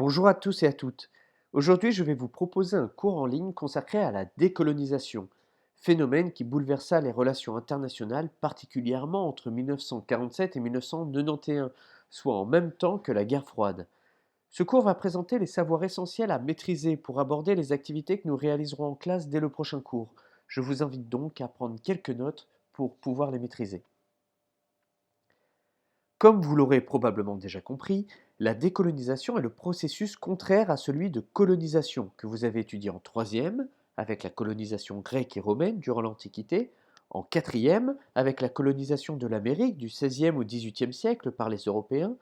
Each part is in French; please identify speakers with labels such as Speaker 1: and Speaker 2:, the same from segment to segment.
Speaker 1: Bonjour à tous et à toutes. Aujourd'hui, je vais vous proposer un cours en ligne consacré à la décolonisation, phénomène qui bouleversa les relations internationales, particulièrement entre 1947 et 1991, soit en même temps que la guerre froide. Ce cours va présenter les savoirs essentiels à maîtriser pour aborder les activités que nous réaliserons en classe dès le prochain cours. Je vous invite donc à prendre quelques notes pour pouvoir les maîtriser. Comme vous l'aurez probablement déjà compris, la décolonisation est le processus contraire à celui de colonisation que vous avez étudié en troisième, avec la colonisation grecque et romaine durant l'Antiquité, en quatrième, avec la colonisation de l'Amérique du XVIe au XVIIIe siècle par les Européens,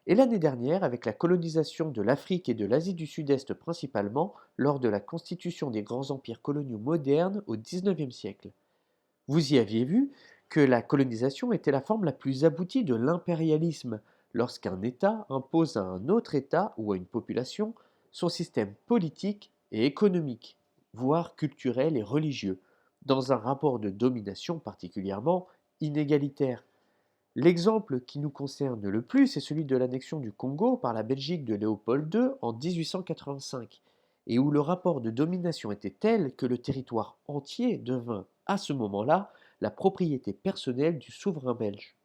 Speaker 1: et l'année dernière avec la colonisation de l'Afrique et de l'Asie du Sud-Est principalement lors de la constitution des grands empires coloniaux modernes au XIXe siècle. Vous y aviez vu que la colonisation était la forme la plus aboutie de l'impérialisme, lorsqu'un État impose à un autre État ou à une population son système politique et économique, voire culturel et religieux, dans un rapport de domination particulièrement inégalitaire. L'exemple qui nous concerne le plus est celui de l'annexion du Congo par la Belgique de Léopold II en 1885, et où le rapport de domination était tel que le territoire entier devint, à ce moment-là, la propriété personnelle du souverain belge.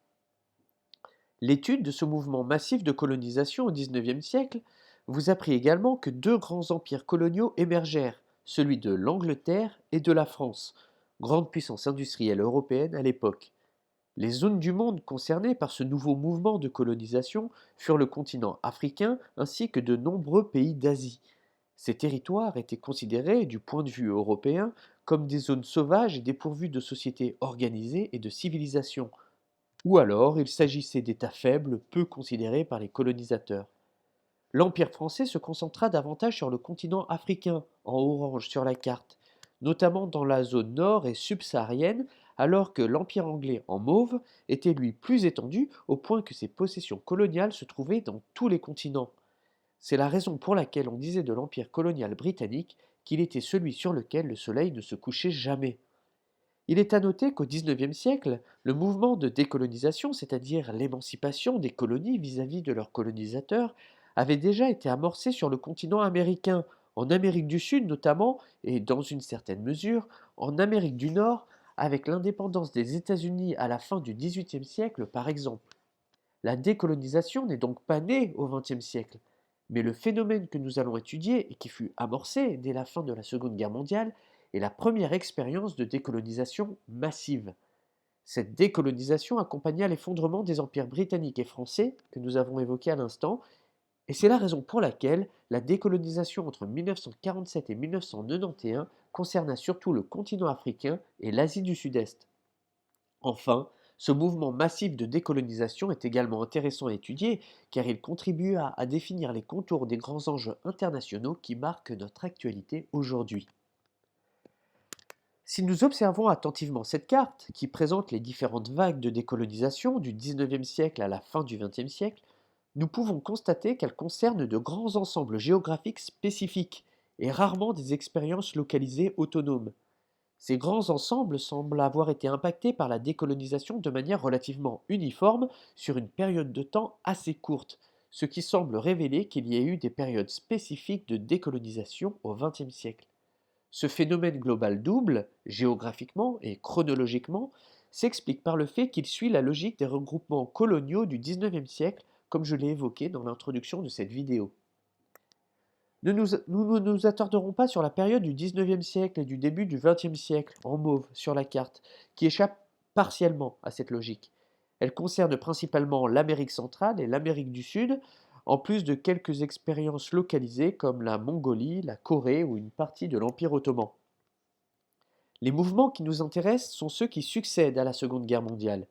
Speaker 1: L'étude de ce mouvement massif de colonisation au XIXe siècle vous apprit également que deux grands empires coloniaux émergèrent, celui de l'Angleterre et de la France, grande puissance industrielle européenne à l'époque. Les zones du monde concernées par ce nouveau mouvement de colonisation furent le continent africain ainsi que de nombreux pays d'Asie. Ces territoires étaient considérés, du point de vue européen, comme des zones sauvages et dépourvues de sociétés organisées et de civilisation, ou alors il s'agissait d'États faibles peu considérés par les colonisateurs. L'Empire français se concentra davantage sur le continent africain, en orange sur la carte, notamment dans la zone nord et subsaharienne, alors que l'Empire anglais, en mauve, était lui plus étendu au point que ses possessions coloniales se trouvaient dans tous les continents. C'est la raison pour laquelle on disait de l'Empire colonial britannique qu'il était celui sur lequel le soleil ne se couchait jamais. Il est à noter qu'au XIXe siècle, le mouvement de décolonisation, c'est-à-dire l'émancipation des colonies vis-à-vis de leurs colonisateurs, avait déjà été amorcé sur le continent américain, en Amérique du Sud notamment, et dans une certaine mesure, en Amérique du Nord, avec l'indépendance des États-Unis à la fin du XVIIIe siècle par exemple. La décolonisation n'est donc pas née au XXe siècle, mais le phénomène que nous allons étudier et qui fut amorcé dès la fin de la Seconde Guerre mondiale est la première expérience de décolonisation massive. Cette décolonisation accompagna l'effondrement des empires britanniques et français que nous avons évoqués à l'instant, et c'est la raison pour laquelle la décolonisation entre 1947 et 1991 concerna surtout le continent africain et l'Asie du Sud-Est. Enfin, ce mouvement massif de décolonisation est également intéressant à étudier car il contribue à définir les contours des grands enjeux internationaux qui marquent notre actualité aujourd'hui. Si nous observons attentivement cette carte, qui présente les différentes vagues de décolonisation du XIXe siècle à la fin du XXe siècle, nous pouvons constater qu'elle concerne de grands ensembles géographiques spécifiques et rarement des expériences localisées autonomes. Ces grands ensembles semblent avoir été impactés par la décolonisation de manière relativement uniforme sur une période de temps assez courte, ce qui semble révéler qu'il y a eu des périodes spécifiques de décolonisation au XXe siècle. Ce phénomène global double, géographiquement et chronologiquement, s'explique par le fait qu'il suit la logique des regroupements coloniaux du XIXe siècle, comme je l'ai évoqué dans l'introduction de cette vidéo. Nous ne nous attarderons pas sur la période du XIXe siècle et du début du XXe siècle, en mauve sur la carte, qui échappe partiellement à cette logique. Elle concerne principalement l'Amérique centrale et l'Amérique du Sud, en plus de quelques expériences localisées comme la Mongolie, la Corée ou une partie de l'Empire ottoman. Les mouvements qui nous intéressent sont ceux qui succèdent à la Seconde Guerre mondiale,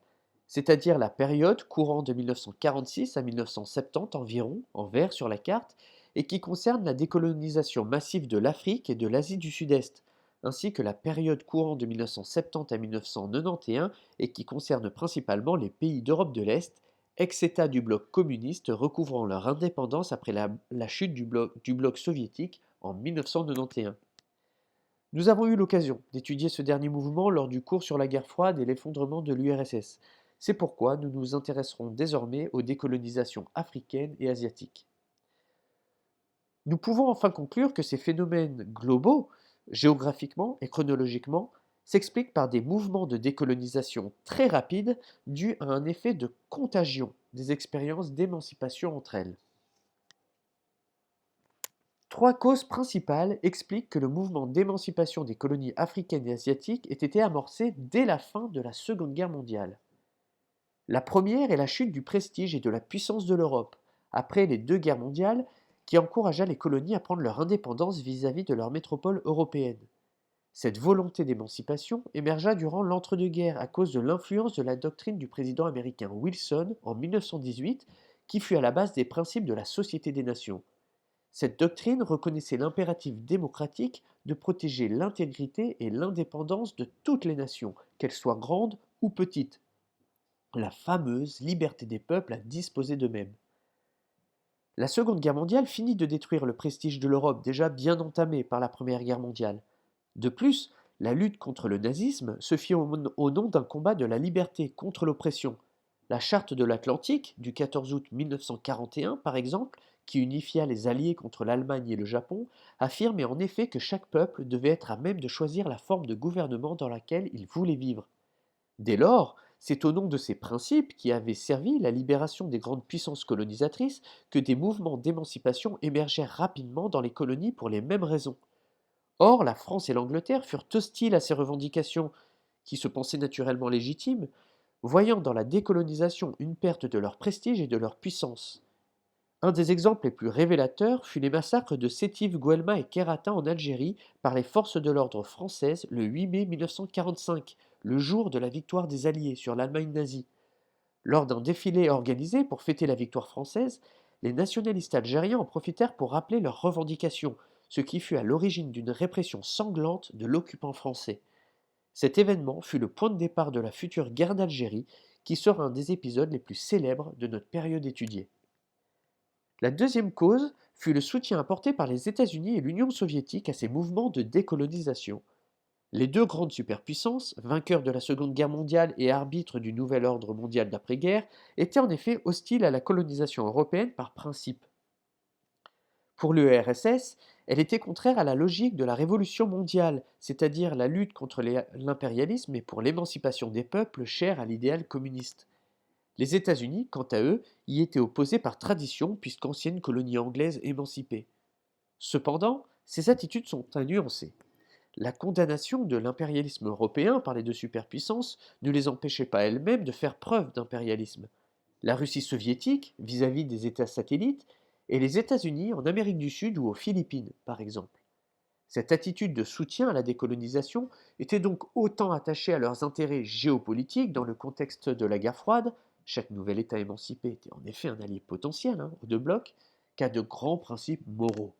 Speaker 1: c'est-à-dire la période courant de 1946 à 1970 environ, en vert sur la carte, et qui concerne la décolonisation massive de l'Afrique et de l'Asie du Sud-Est, ainsi que la période courant de 1970 à 1991 et qui concerne principalement les pays d'Europe de l'Est, ex-États du bloc communiste recouvrant leur indépendance après la chute du bloc soviétique en 1991. Nous avons eu l'occasion d'étudier ce dernier mouvement lors du cours sur la guerre froide et l'effondrement de l'URSS. C'est pourquoi nous nous intéresserons désormais aux décolonisations africaines et asiatiques. Nous pouvons enfin conclure que ces phénomènes globaux, géographiquement et chronologiquement, s'expliquent par des mouvements de décolonisation très rapides dus à un effet de contagion des expériences d'émancipation entre elles. Trois causes principales expliquent que le mouvement d'émancipation des colonies africaines et asiatiques ait été amorcé dès la fin de la Seconde Guerre mondiale. La première est la chute du prestige et de la puissance de l'Europe, après les deux guerres mondiales, qui encouragea les colonies à prendre leur indépendance vis-à-vis de leur métropole européenne. Cette volonté d'émancipation émergea durant l'entre-deux-guerres à cause de l'influence de la doctrine du président américain Wilson en 1918, qui fut à la base des principes de la Société des Nations. Cette doctrine reconnaissait l'impératif démocratique de protéger l'intégrité et l'indépendance de toutes les nations, qu'elles soient grandes ou petites, la fameuse liberté des peuples à disposer d'eux-mêmes. La Seconde Guerre mondiale finit de détruire le prestige de l'Europe déjà bien entamé par la Première Guerre mondiale. De plus, la lutte contre le nazisme se fit au nom d'un combat de la liberté contre l'oppression. La Charte de l'Atlantique du 14 août 1941, par exemple, qui unifia les Alliés contre l'Allemagne et le Japon, affirmait en effet que chaque peuple devait être à même de choisir la forme de gouvernement dans laquelle il voulait vivre. Dès lors, c'est au nom de ces principes qui avaient servi la libération des grandes puissances colonisatrices que des mouvements d'émancipation émergèrent rapidement dans les colonies pour les mêmes raisons. Or, la France et l'Angleterre furent hostiles à ces revendications, qui se pensaient naturellement légitimes, voyant dans la décolonisation une perte de leur prestige et de leur puissance. Un des exemples les plus révélateurs fut les massacres de Sétif, Guelma et Kherata en Algérie par les forces de l'ordre françaises le 8 mai 1945, le jour de la victoire des Alliés sur l'Allemagne nazie. Lors d'un défilé organisé pour fêter la victoire française, les nationalistes algériens en profitèrent pour rappeler leurs revendications, ce qui fut à l'origine d'une répression sanglante de l'occupant français. Cet événement fut le point de départ de la future guerre d'Algérie, qui sera un des épisodes les plus célèbres de notre période étudiée. La deuxième cause fut le soutien apporté par les États-Unis et l'Union soviétique à ces mouvements de décolonisation. Les deux grandes superpuissances, vainqueurs de la Seconde Guerre mondiale et arbitres du nouvel ordre mondial d'après-guerre, étaient en effet hostiles à la colonisation européenne par principe. Pour l'URSS, elle était contraire à la logique de la révolution mondiale, c'est-à-dire la lutte contre l'impérialisme et pour l'émancipation des peuples chers à l'idéal communiste. Les États-Unis, quant à eux, y étaient opposés par tradition puisqu'ancienne colonie anglaise émancipée. Cependant, ces attitudes sont à nuancer. La condamnation de l'impérialisme européen par les deux superpuissances ne les empêchait pas elles-mêmes de faire preuve d'impérialisme. La Russie soviétique vis-à-vis des États satellites et les États-Unis en Amérique du Sud ou aux Philippines, par exemple. Cette attitude de soutien à la décolonisation était donc autant attachée à leurs intérêts géopolitiques dans le contexte de la guerre froide, chaque nouvel État émancipé était en effet un allié potentiel aux deux blocs, qu'à de grands principes moraux.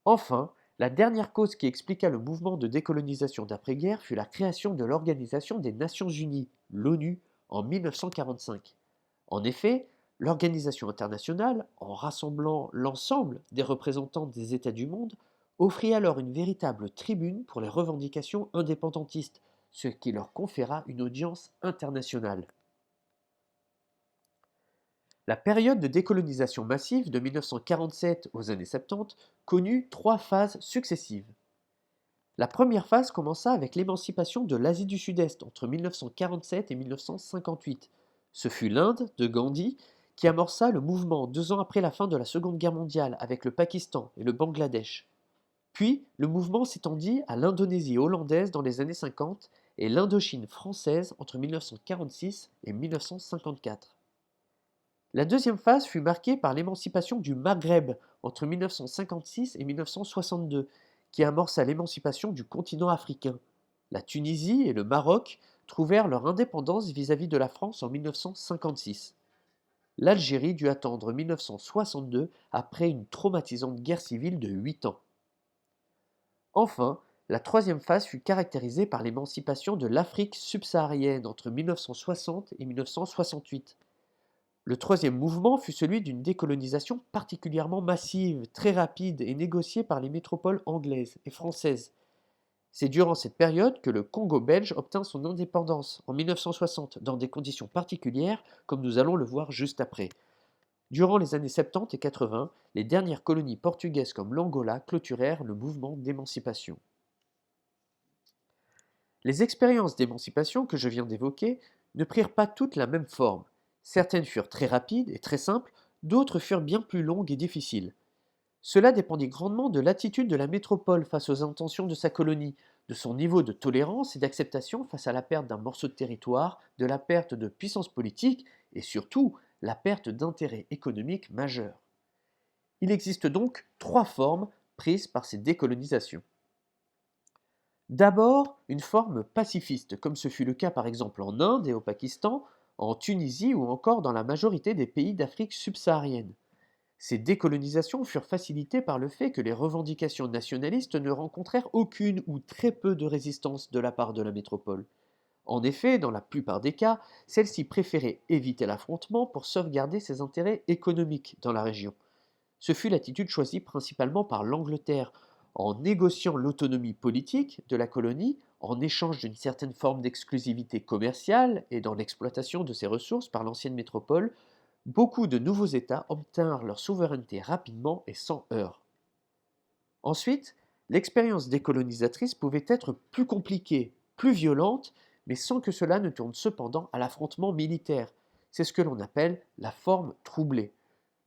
Speaker 1: Enfin, la dernière cause qui expliqua le mouvement de décolonisation d'après-guerre fut la création de l'Organisation des Nations Unies, l'ONU, en 1945. En effet, l'organisation internationale, en rassemblant l'ensemble des représentants des États du monde, offrit alors une véritable tribune pour les revendications indépendantistes, ce qui leur conféra une audience internationale. La période de décolonisation massive de 1947 aux années 70 connut trois phases successives. La première phase commença avec l'émancipation de l'Asie du Sud-Est entre 1947 et 1958. Ce fut l'Inde de Gandhi qui amorça le mouvement 2 ans après la fin de la Seconde Guerre mondiale avec le Pakistan et le Bangladesh. Puis, le mouvement s'étendit à l'Indonésie hollandaise dans les années 50 et l'Indochine française entre 1946 et 1954. La deuxième phase fut marquée par l'émancipation du Maghreb entre 1956 et 1962, qui amorça l'émancipation du continent africain. La Tunisie et le Maroc trouvèrent leur indépendance vis-à-vis de la France en 1956. L'Algérie dut attendre 1962 après une traumatisante guerre civile de 8 ans. Enfin, la troisième phase fut caractérisée par l'émancipation de l'Afrique subsaharienne entre 1960 et 1968. Le troisième mouvement fut celui d'une décolonisation particulièrement massive, très rapide et négociée par les métropoles anglaises et françaises. C'est durant cette période que le Congo belge obtint son indépendance en 1960 dans des conditions particulières, comme nous allons le voir juste après. Durant les années 70 et 80, les dernières colonies portugaises comme l'Angola clôturèrent le mouvement d'émancipation. Les expériences d'émancipation que je viens d'évoquer ne prirent pas toutes la même forme. Certaines furent très rapides et très simples, d'autres furent bien plus longues et difficiles. Cela dépendit grandement de l'attitude de la métropole face aux intentions de sa colonie, de son niveau de tolérance et d'acceptation face à la perte d'un morceau de territoire, de la perte de puissance politique et surtout la perte d'intérêts économiques majeurs. Il existe donc trois formes prises par ces décolonisations. D'abord, une forme pacifiste, comme ce fut le cas par exemple en Inde et au Pakistan, en Tunisie ou encore dans la majorité des pays d'Afrique subsaharienne. Ces décolonisations furent facilitées par le fait que les revendications nationalistes ne rencontrèrent aucune ou très peu de résistance de la part de la métropole. En effet, dans la plupart des cas, celle-ci préférait éviter l'affrontement pour sauvegarder ses intérêts économiques dans la région. Ce fut l'attitude choisie principalement par l'Angleterre, en négociant l'autonomie politique de la colonie en échange d'une certaine forme d'exclusivité commerciale et dans l'exploitation de ses ressources par l'ancienne métropole. Beaucoup de nouveaux États obtinrent leur souveraineté rapidement et sans heurts. Ensuite, l'expérience décolonisatrice pouvait être plus compliquée, plus violente, mais sans que cela ne tourne cependant à l'affrontement militaire. C'est ce que l'on appelle la forme troublée.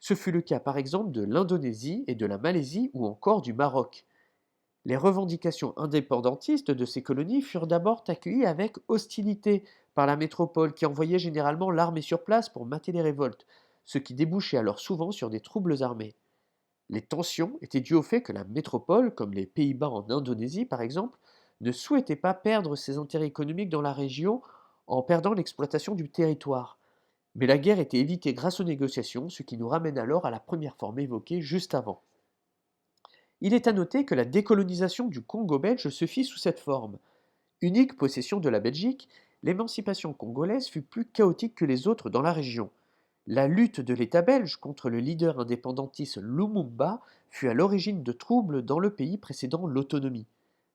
Speaker 1: Ce fut le cas par exemple de l'Indonésie et de la Malaisie ou encore du Maroc. Les revendications indépendantistes de ces colonies furent d'abord accueillies avec hostilité par la métropole qui envoyait généralement l'armée sur place pour mater les révoltes, ce qui débouchait alors souvent sur des troubles armés. Les tensions étaient dues au fait que la métropole, comme les Pays-Bas en Indonésie par exemple, ne souhaitait pas perdre ses intérêts économiques dans la région en perdant l'exploitation du territoire. Mais la guerre était évitée grâce aux négociations, ce qui nous ramène alors à la première forme évoquée juste avant. Il est à noter que la décolonisation du Congo belge se fit sous cette forme. Unique possession de la Belgique, l'émancipation congolaise fut plus chaotique que les autres dans la région. La lutte de l'État belge contre le leader indépendantiste Lumumba fut à l'origine de troubles dans le pays précédant l'autonomie.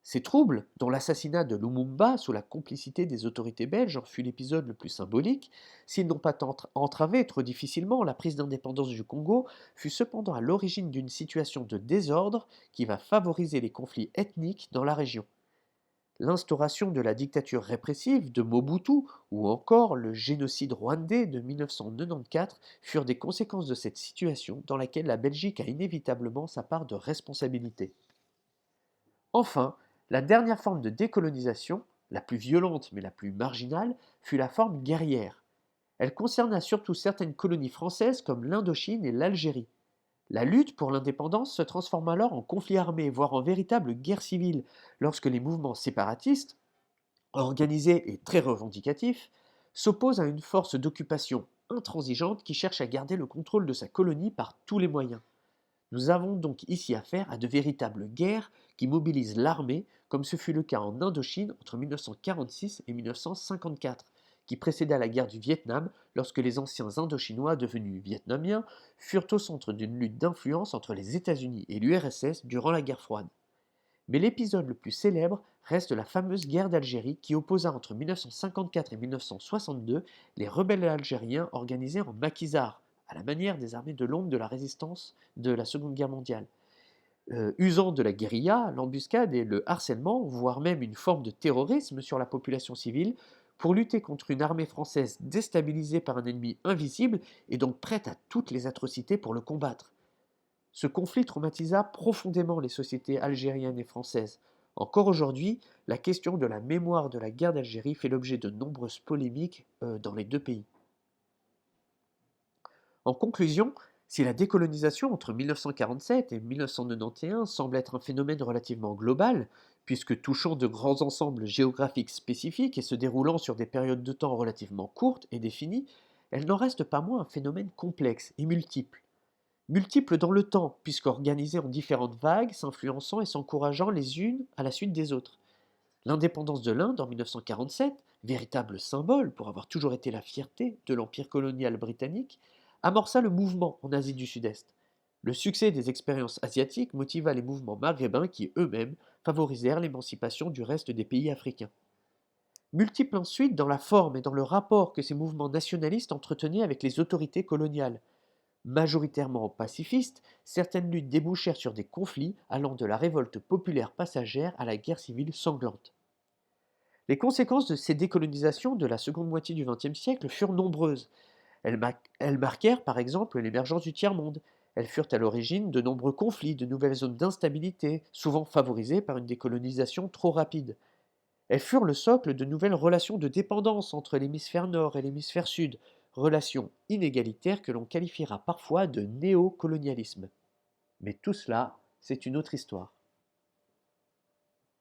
Speaker 1: Ces troubles, dont l'assassinat de Lumumba sous la complicité des autorités belges en fut l'épisode le plus symbolique, s'ils n'ont pas entravé trop difficilement la prise d'indépendance du Congo, fut cependant à l'origine d'une situation de désordre qui va favoriser les conflits ethniques dans la région. L'instauration de la dictature répressive de Mobutu ou encore le génocide rwandais de 1994 furent des conséquences de cette situation dans laquelle la Belgique a inévitablement sa part de responsabilité. Enfin, la dernière forme de décolonisation, la plus violente mais la plus marginale, fut la forme guerrière. Elle concerna surtout certaines colonies françaises comme l'Indochine et l'Algérie. La lutte pour l'indépendance se transforme alors en conflit armé, voire en véritable guerre civile, lorsque les mouvements séparatistes, organisés et très revendicatifs, s'opposent à une force d'occupation intransigeante qui cherche à garder le contrôle de sa colonie par tous les moyens. Nous avons donc ici affaire à de véritables guerres qui mobilisent l'armée, comme ce fut le cas en Indochine entre 1946 et 1954, qui précéda la guerre du Vietnam lorsque les anciens Indochinois devenus vietnamiens furent au centre d'une lutte d'influence entre les États-Unis et l'URSS durant la guerre froide. Mais l'épisode le plus célèbre reste la fameuse guerre d'Algérie qui opposa entre 1954 et 1962 les rebelles algériens organisés en maquisards, à la manière des armées de l'ombre de la résistance de la Seconde Guerre mondiale. Usant de la guérilla, l'embuscade et le harcèlement, voire même une forme de terrorisme sur la population civile, pour lutter contre une armée française déstabilisée par un ennemi invisible et donc prête à toutes les atrocités pour le combattre. Ce conflit traumatisa profondément les sociétés algériennes et françaises. Encore aujourd'hui, la question de la mémoire de la guerre d'Algérie fait l'objet de nombreuses polémiques dans les deux pays. En conclusion, si la décolonisation entre 1947 et 1991 semble être un phénomène relativement global, puisque touchant de grands ensembles géographiques spécifiques et se déroulant sur des périodes de temps relativement courtes et définies, elle n'en reste pas moins un phénomène complexe et multiple. Multiple dans le temps, puisqu'organisé en différentes vagues, s'influençant et s'encourageant les unes à la suite des autres. L'indépendance de l'Inde en 1947, véritable symbole pour avoir toujours été la fierté de l'empire colonial britannique, amorça le mouvement en Asie du Sud-Est. Le succès des expériences asiatiques motiva les mouvements maghrébins qui eux-mêmes favorisèrent l'émancipation du reste des pays africains. Multiples ensuite dans la forme et dans le rapport que ces mouvements nationalistes entretenaient avec les autorités coloniales. Majoritairement pacifistes, certaines luttes débouchèrent sur des conflits allant de la révolte populaire passagère à la guerre civile sanglante. Les conséquences de ces décolonisations de la seconde moitié du XXe siècle furent nombreuses. Elles marquèrent par exemple l'émergence du tiers-monde. Elles furent à l'origine de nombreux conflits, de nouvelles zones d'instabilité, souvent favorisées par une décolonisation trop rapide. Elles furent le socle de nouvelles relations de dépendance entre l'hémisphère nord et l'hémisphère sud, relations inégalitaires que l'on qualifiera parfois de néocolonialisme. Mais tout cela, c'est une autre histoire.